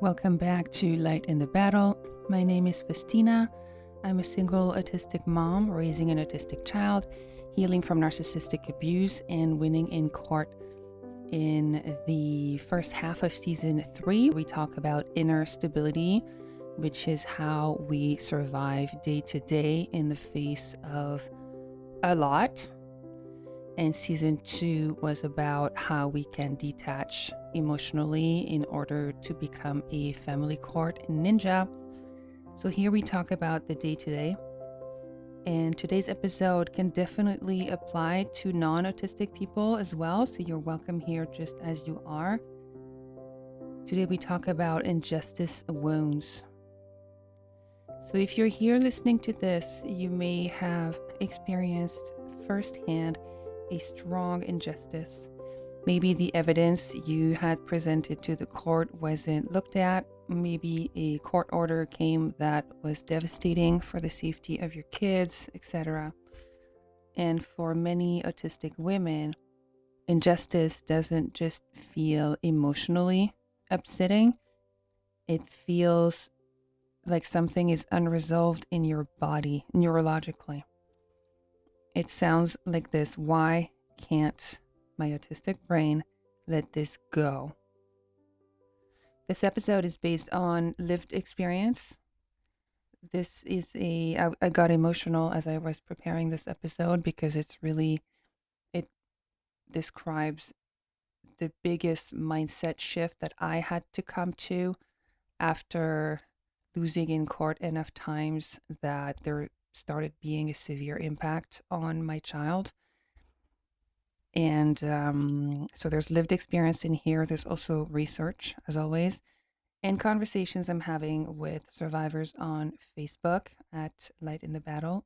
Welcome back to Light in the Battle. My name is Festina. I'm a single autistic mom raising an autistic child, healing from narcissistic abuse, and winning in court. In the first half of season 3, we talk about inner stability, which is how we survive day to day in the face of a lot. And season 2 was about how we can detach emotionally in order to become a family court ninja. So here we talk about the day-to-day. And today's episode can definitely apply to non-autistic people as well. So you're welcome here just as you are. Today we talk about injustice wounds. So if you're here listening to this, you may have experienced firsthand a strong injustice. Maybe the evidence you had presented to the court wasn't looked at. Maybe a court order came that was devastating for the safety of your kids, etc. And for many autistic women, injustice doesn't just feel emotionally upsetting. It feels like something is unresolved in your body, neurologically. It sounds like this: why can't my autistic brain let this go? This episode is based on lived experience. This is I got emotional as I was preparing this episode because it describes the biggest mindset shift that I had to come to after losing in court enough times that there started being a severe impact on my child. And so there's lived experience in here. There's also research, as always, and conversations I'm having with survivors on Facebook at Light in the Battle.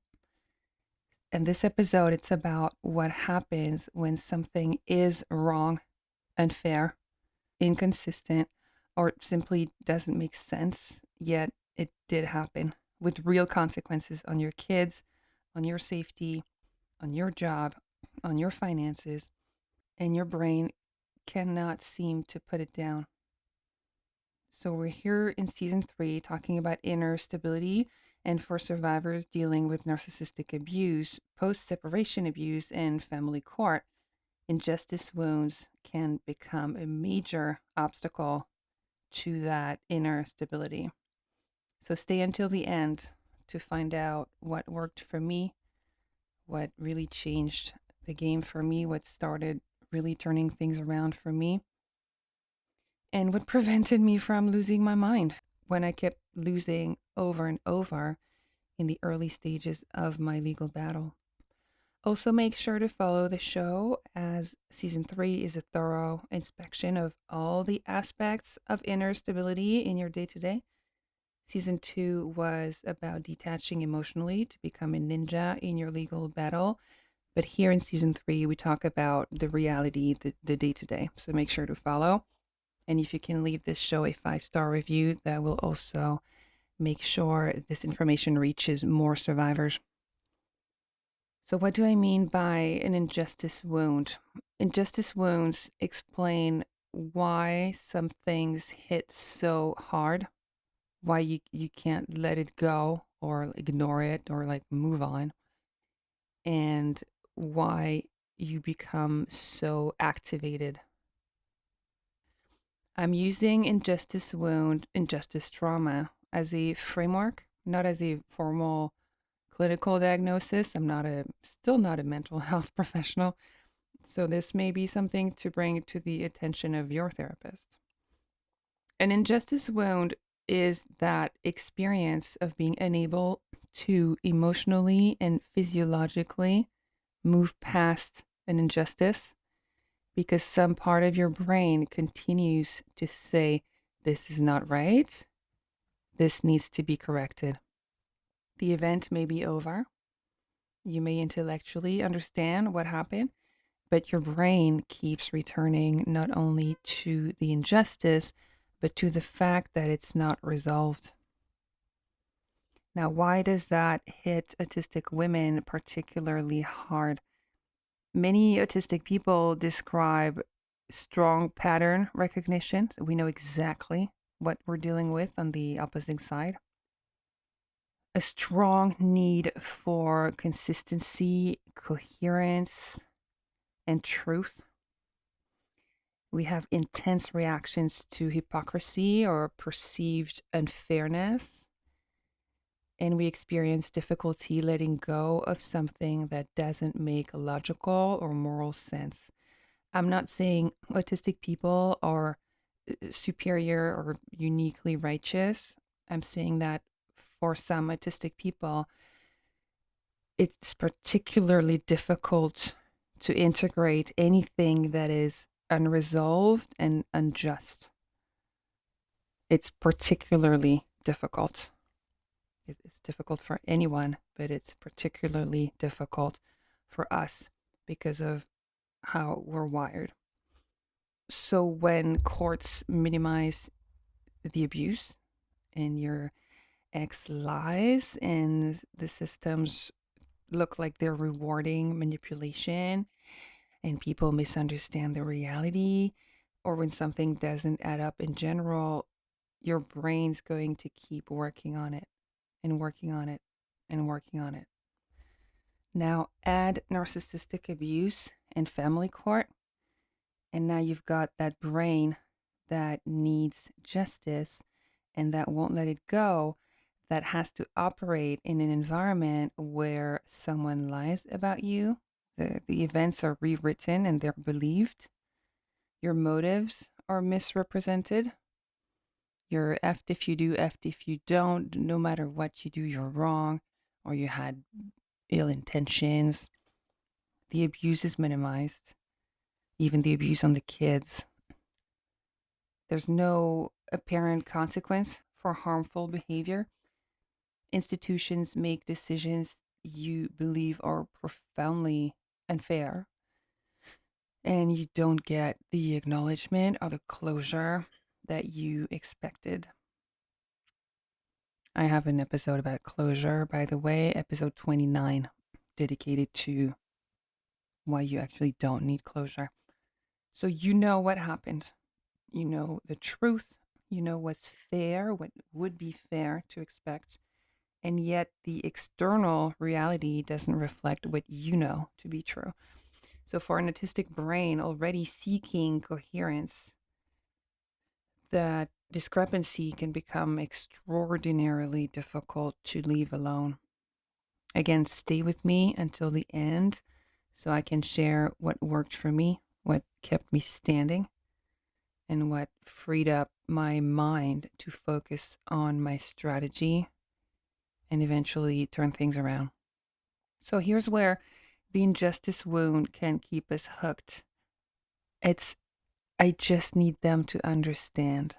And this episode, it's about what happens when something is wrong, unfair, inconsistent, or simply doesn't make sense, yet it did happen, with real consequences on your kids, on your safety, on your job, on your finances, and your brain cannot seem to put it down. So we're here in season 3 talking about inner stability, and for survivors dealing with narcissistic abuse, post-separation abuse, and family court, injustice wounds can become a major obstacle to that inner stability. So stay until the end to find out what worked for me, what really changed the game for me, what started really turning things around for me, and what prevented me from losing my mind when I kept losing over and over in the early stages of my legal battle. Also, make sure to follow the show, as season 3 is a thorough inspection of all the aspects of inner stability in your day-to-day. Season 2 was about detaching emotionally to become a ninja in your legal battle. But here in season 3, we talk about the reality, the day-to-day. So make sure to follow. And if you can leave this show a 5-star review, that will also make sure this information reaches more survivors. So what do I mean by an injustice wound? Injustice wounds explain why some things hit so hard, why you can't let it go or ignore it or move on, and why you become so activated. I'm using injustice wound, injustice trauma as a framework, not as a formal clinical diagnosis. I'm still not a mental health professional. So this may be something to bring to the attention of your therapist. An injustice wound is that experience of being unable to emotionally and physiologically move past an injustice because some part of your brain continues to say, this is not right, this needs to be corrected. The event may be over. You may intellectually understand what happened, but your brain keeps returning not only to the injustice, but to the fact that it's not resolved. Now, why does that hit autistic women particularly hard? Many autistic people describe strong pattern recognition. So we know exactly what we're dealing with on the opposite side. A strong need for consistency, coherence, and truth. We have intense reactions to hypocrisy or perceived unfairness. And we experience difficulty letting go of something that doesn't make logical or moral sense. I'm not saying autistic people are superior or uniquely righteous. I'm saying that for some autistic people, it's particularly difficult to integrate anything that is unresolved and unjust. It's particularly difficult. It's difficult for anyone, but it's particularly difficult for us because of how we're wired. So when courts minimize the abuse and your ex lies and the systems look like they're rewarding manipulation and people misunderstand the reality, or when something doesn't add up in general, your brain's going to keep working on it and working on it and working on it. Now add narcissistic abuse and family court, and now you've got that brain that needs justice and that won't let it go, that has to operate in an environment where someone lies about you. The events are rewritten and they're believed. Your motives are misrepresented. You're effed if you do, effed if you don't. No matter what you do, you're wrong, or you had ill intentions. The abuse is minimized, even the abuse on the kids. There's no apparent consequence for harmful behavior. Institutions make decisions you believe are profoundly unfair, and you don't get the acknowledgement or the closure that you expected. I have an episode about closure, by the way, episode 29, dedicated to why you actually don't need closure. So you know what happened. You know the truth. You know what's fair, what would be fair to expect. And yet the external reality doesn't reflect what you know to be true. So for an autistic brain already seeking coherence, that discrepancy can become extraordinarily difficult to leave alone. Again, stay with me until the end so I can share what worked for me, what kept me standing, and what freed up my mind to focus on my strategy and eventually turn things around. So here's where the injustice wound can keep us hooked. I just need them to understand.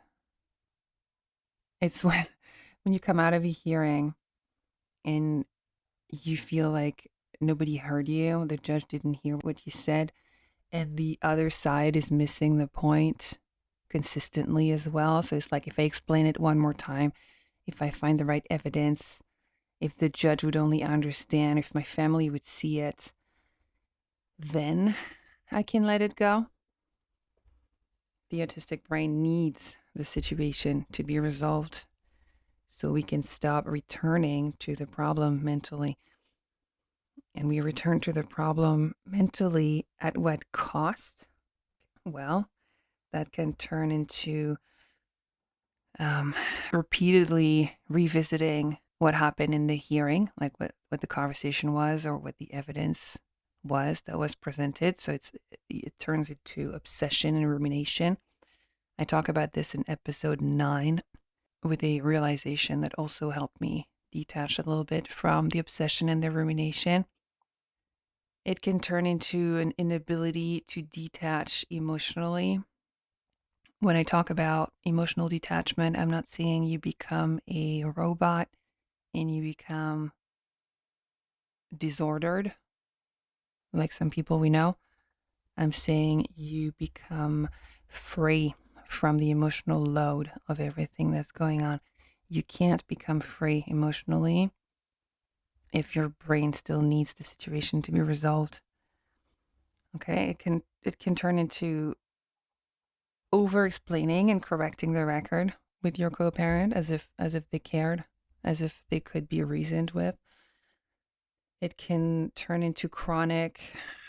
It's when you come out of a hearing and you feel like nobody heard you, the judge didn't hear what you said, and the other side is missing the point consistently as well. So it's like, if I explain it one more time, if I find the right evidence, if the judge would only understand, if my family would see it, then I can let it go. The autistic brain needs the situation to be resolved so we can stop returning to the problem mentally. And we return to the problem mentally at what cost? Well, that can turn into repeatedly revisiting what happened in the hearing, like what the conversation was or what the evidence was that was presented. So it turns into obsession and rumination. I talk about this in episode 9 with a realization that also helped me detach a little bit from the obsession and the rumination. It can turn into an inability to detach emotionally. When I talk about emotional detachment, I'm not saying you become a robot and you become disordered, like some people we know. I'm saying you become free from the emotional load of everything that's going on. You can't become free emotionally if your brain still needs the situation to be resolved. Okay, it can turn into over explaining and correcting the record with your co-parent as if they cared, as if they could be reasoned with. It can turn into chronic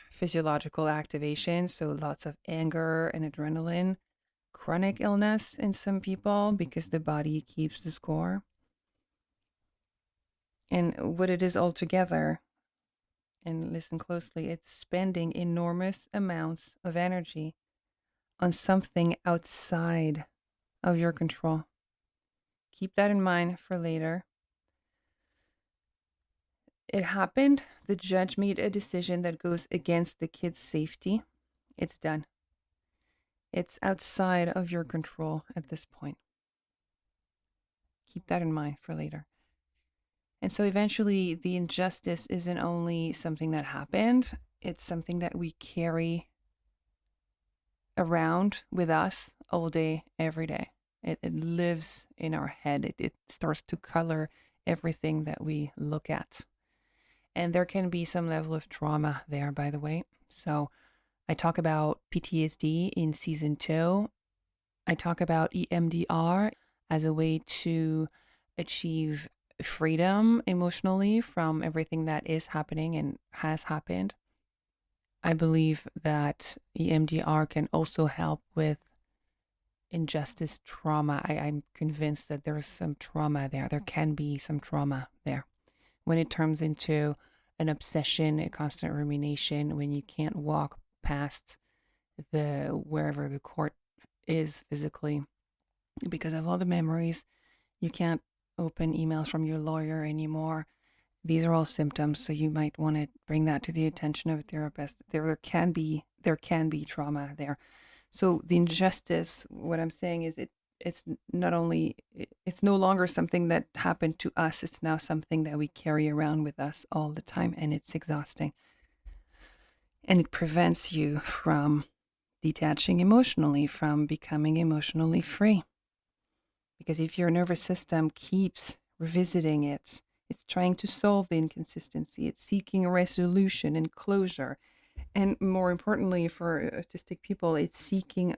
physiological activation, so lots of anger and adrenaline, chronic illness in some people because the body keeps the score. And what it is altogether, and listen closely, it's spending enormous amounts of energy on something outside of your control. Keep that in mind for later. It happened. The judge made a decision that goes against the kid's safety. It's done. It's outside of your control at this point. Keep that in mind for later. And so eventually, the injustice isn't only something that happened, it's something that we carry around with us all day, every day. It lives in our head. It starts to color everything that we look at. And there can be some level of trauma there, by the way. So I talk about PTSD in season 2. I talk about EMDR as a way to achieve freedom emotionally from everything that is happening and has happened. I believe that EMDR can also help with injustice trauma. I'm convinced that there's some trauma there. There can be some trauma there. When it turns into an obsession, a constant rumination, when you can't walk past wherever the court is physically because of all the memories, you can't open emails from your lawyer anymore. These are all symptoms, so you might want to bring that to the attention of a therapist. There can be trauma there. So the injustice, what I'm saying is it's no longer something that happened to us. It's now something that we carry around with us all the time, and it's exhausting. And it prevents you from detaching emotionally, from becoming emotionally free. Because if your nervous system keeps revisiting it, it's trying to solve the inconsistency, it's seeking a resolution and closure. And more importantly, for autistic people, it's seeking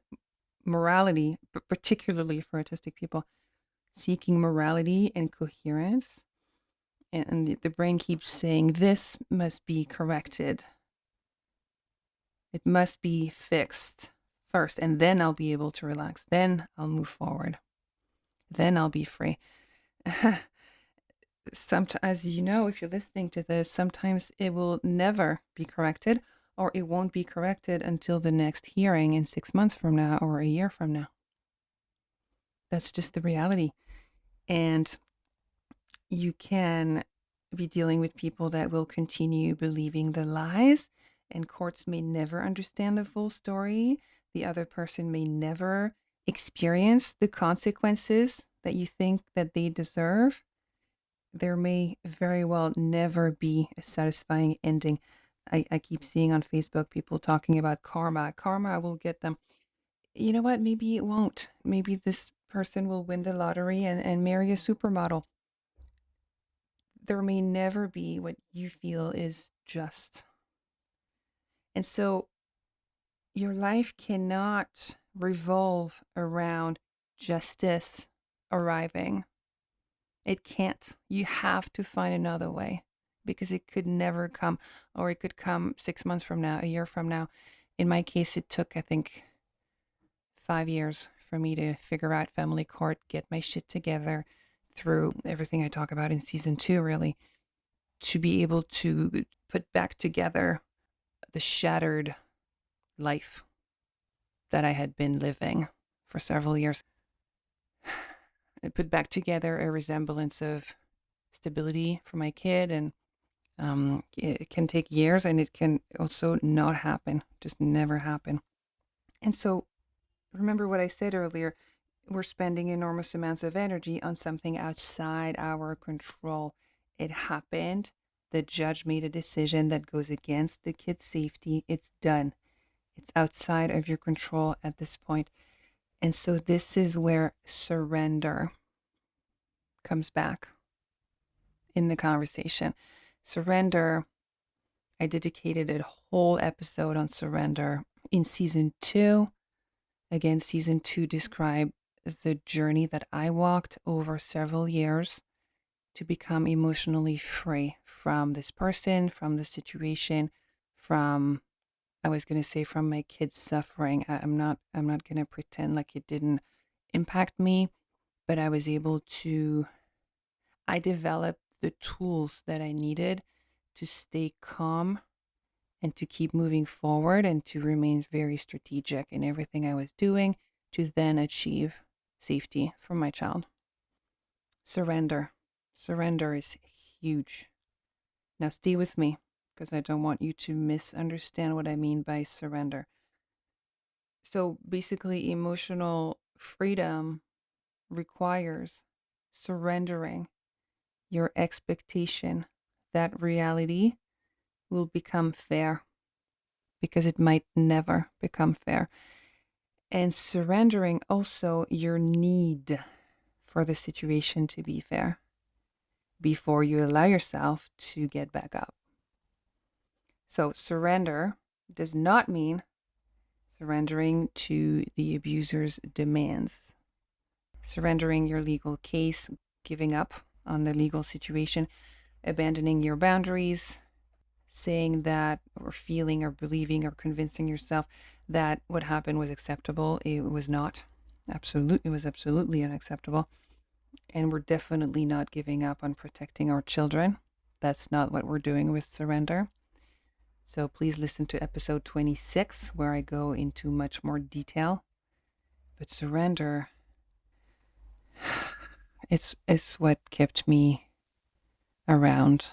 morality, but particularly for autistic people, seeking morality and coherence. And the brain keeps saying, this must be corrected. It must be fixed first, and then I'll be able to relax. Then I'll move forward. Then I'll be free. As you know, if you're listening to this, sometimes it will never be corrected, or it won't be corrected until the next hearing in 6 months from now or a year from now. That's just the reality. And you can be dealing with people that will continue believing the lies, and courts may never understand the full story. The other person may never experience the consequences that you think that they deserve. There may very well never be a satisfying ending. I keep seeing on Facebook people talking about karma. Karma will get them. You know what? Maybe it won't. Maybe this person will win the lottery and marry a supermodel. There may never be what you feel is just. And so your life cannot revolve around justice arriving. It can't. You have to find another way because it could never come, or it could come 6 months from now, a year from now. In my case, it took, I think, 5 years for me to figure out family court, get my shit together through everything I talk about in season 2, really, to be able to put back together the shattered life that I had been living for several years. I put back together a resemblance of stability for my kid, and it can take years, and it can also not happen, just never happen. And so remember what I said earlier, we're spending enormous amounts of energy on something outside our control. It happened. The judge made a decision that goes against the kid's safety. It's done. It's outside of your control at this point. And so this is where surrender comes back in the conversation. Surrender, I dedicated a whole episode on surrender in season 2. Again, season 2 described the journey that I walked over several years to become emotionally free from this person, from the situation, from I was going to say from my kids suffering. I'm not going to pretend like it didn't impact me, but I developed the tools that I needed to stay calm and to keep moving forward and to remain very strategic in everything I was doing to then achieve safety for my child. Surrender. Surrender is huge. Now, stay with me because I don't want you to misunderstand what I mean by surrender. So, basically, emotional freedom requires surrendering your expectation that reality will become fair because it might never become fair. And surrendering also your need for the situation to be fair before you allow yourself to get back up. So, surrender does not mean surrendering to the abuser's demands, surrendering your legal case, giving up on the legal situation, abandoning your boundaries, saying that, or feeling, or believing, or convincing yourself that what happened was acceptable. It was not. It was absolutely unacceptable. And we're definitely not giving up on protecting our children. That's not what we're doing with surrender. So please listen to episode 26, where I go into much more detail. But surrender, it's what kept me around,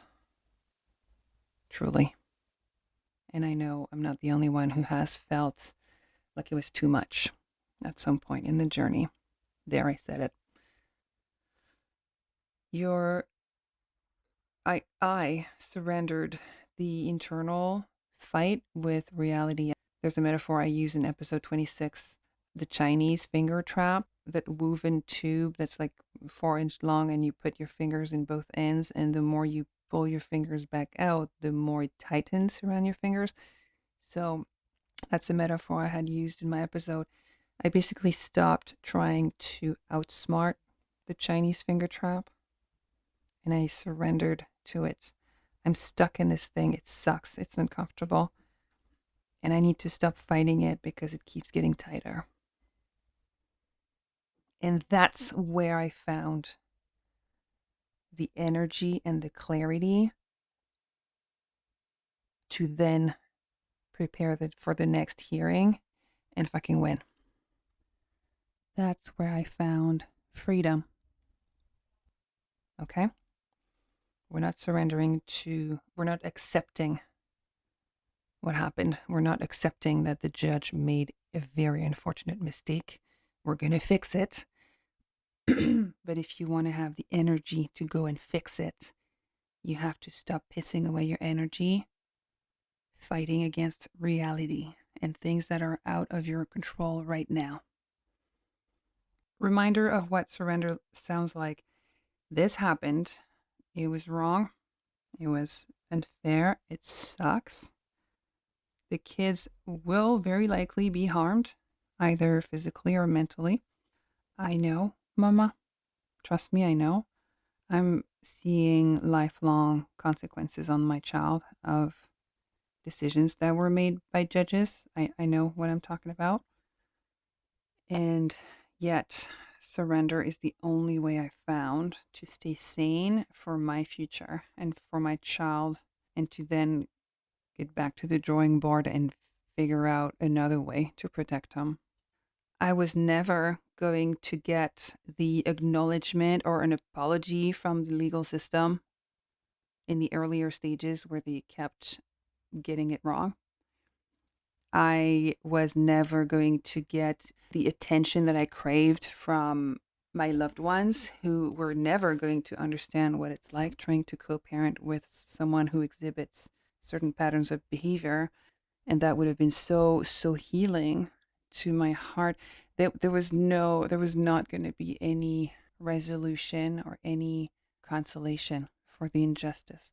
truly. And I know I'm not the only one who has felt like it was too much at some point in the journey. There, I said it. I surrendered the internal fight with reality. There's a metaphor I use in episode 26, the Chinese finger trap, that woven tube that's like 4-inch long, and you put your fingers in both ends, and the more you pull your fingers back out, the more it tightens around your fingers. So that's a metaphor I had used in my episode. I basically stopped trying to outsmart the Chinese finger trap, and I surrendered to it. I'm stuck in this thing. It sucks. It's uncomfortable. And I need to stop fighting it because it keeps getting tighter. And that's where I found the energy and the clarity to then prepare for the next hearing and fucking win. That's where I found freedom. Okay? We're not accepting what happened. We're not accepting that the judge made a very unfortunate mistake. We're going to fix it. But if you want to have the energy to go and fix it, you have to stop pissing away your energy fighting against reality and things that are out of your control right now. Reminder of what surrender sounds like. This happened. It was wrong. It was unfair. It sucks. The kids will very likely be harmed, either physically or mentally. I know, Mama. Trust me, I know. I'm seeing lifelong consequences on my child of decisions that were made by judges. I know what I'm talking about. And yet, surrender is the only way I found to stay sane for my future and for my child, and to then get back to the drawing board and figure out another way to protect him. I was never going to get the acknowledgement or an apology from the legal system in the earlier stages where they kept getting it wrong. I was never going to get the attention that I craved from my loved ones, who were never going to understand what it's like trying to co-parent with someone who exhibits certain patterns of behavior. And that would have been so healing to my heart. There was not going to be any resolution or any consolation for the injustice.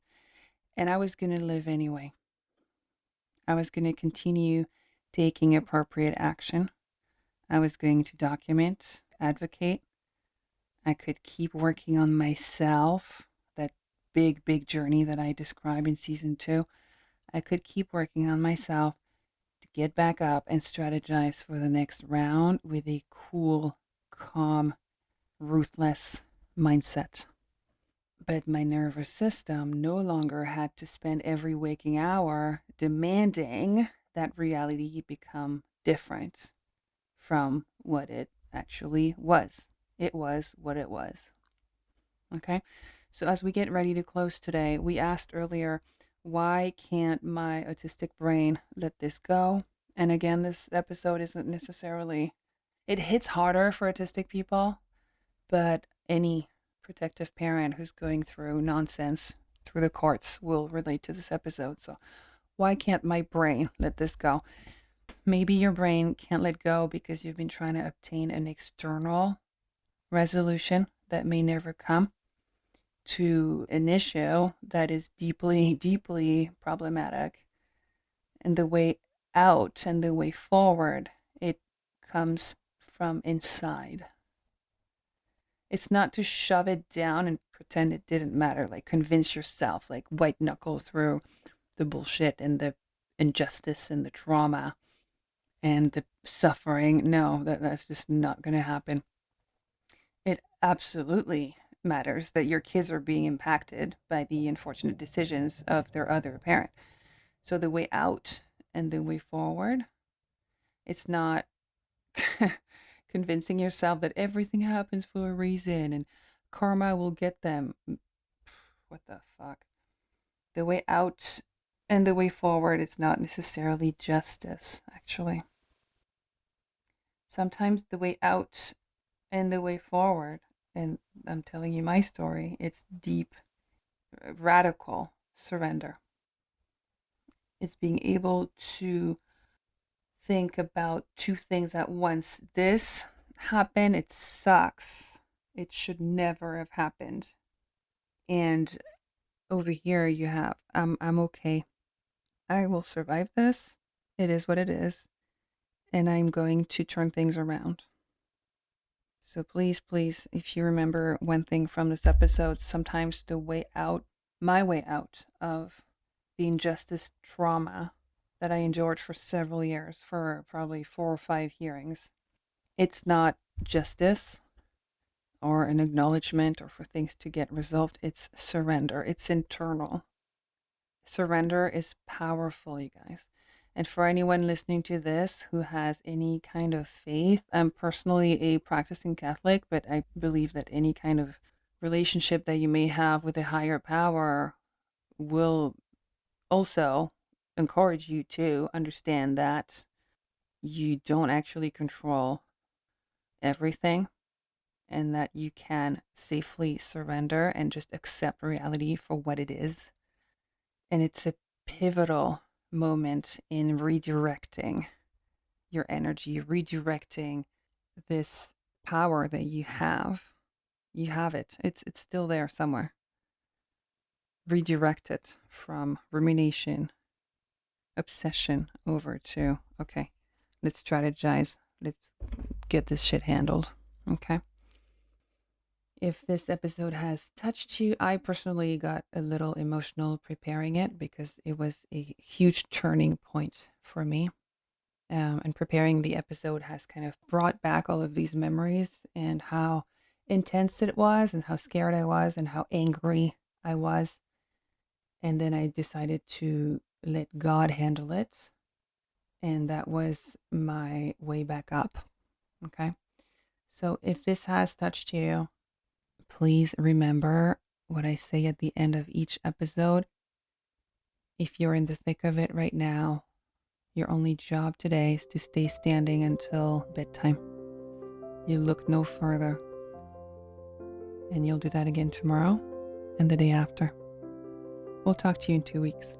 And I was going to live anyway. I was going to continue taking appropriate action. I was going to document advocate. I could keep working on myself, that big journey that I described in season 2. I could keep working on myself to get back up and strategize for the next round with a cool, calm, ruthless mindset. But my nervous system no longer had to spend every waking hour demanding that reality become different from what it actually was. It was what it was. Okay? So as we get ready to close today, we asked earlier, why can't my autistic brain let this go? And again, this episode isn't necessarily, it hits harder for autistic people, but any protective parent who's going through nonsense through the courts will relate to this episode. So why can't my brain let this go? Maybe your brain can't let go because you've been trying to obtain an external resolution that may never come to an issue that is deeply problematic. And the way out and the way forward, it comes from inside. It's not to shove it down and pretend it didn't matter, like convince yourself, like white knuckle through the bullshit and the injustice and the trauma and the suffering. No, that's just not going to happen. It absolutely matters that your kids are being impacted by the unfortunate decisions of their other parent. So the way out and the way forward, it's not convincing yourself that everything happens for a reason and karma will get them. What the fuck? The way out and the way forward is not necessarily justice, actually. Sometimes the way out and the way forward, and I'm telling you my story, it's deep, radical surrender. It's being able to think about two things at once. This happened, it sucks. It should never have happened. And over here you have, I'm okay. I will survive this. It is what it is. And I'm going to turn things around. So please, if you remember one thing from this episode, sometimes the way out, my way out of the injustice trauma that I endured for several years, for probably 4 or 5 hearings, it's not justice or an acknowledgement or for things to get resolved. It's surrender. It's internal. Surrender is powerful, you guys. And for anyone listening to this who has any kind of faith, I'm personally a practicing Catholic, but I believe that any kind of relationship that you may have with a higher power will also encourage you to understand that you don't actually control everything and that you can safely surrender and just accept reality for what it is. And it's a pivotal moment in redirecting your energy, redirecting this power that you have. You have it. It's still there somewhere. Redirect it from rumination, obsession over to, okay, let's strategize. Let's get this shit handled. Okay. If this episode has touched you, I personally got a little emotional preparing it because it was a huge turning point for me. And preparing the episode has kind of brought back all of these memories and how intense it was and how scared I was and how angry I was. And then I decided to let God handle it. And that was my way back up. Okay. So if this has touched you, please remember what I say at the end of each episode. If you're in the thick of it right now, your only job today is to stay standing until bedtime. You look no further. And you'll do that again tomorrow and the day after. We'll talk to you in 2 weeks.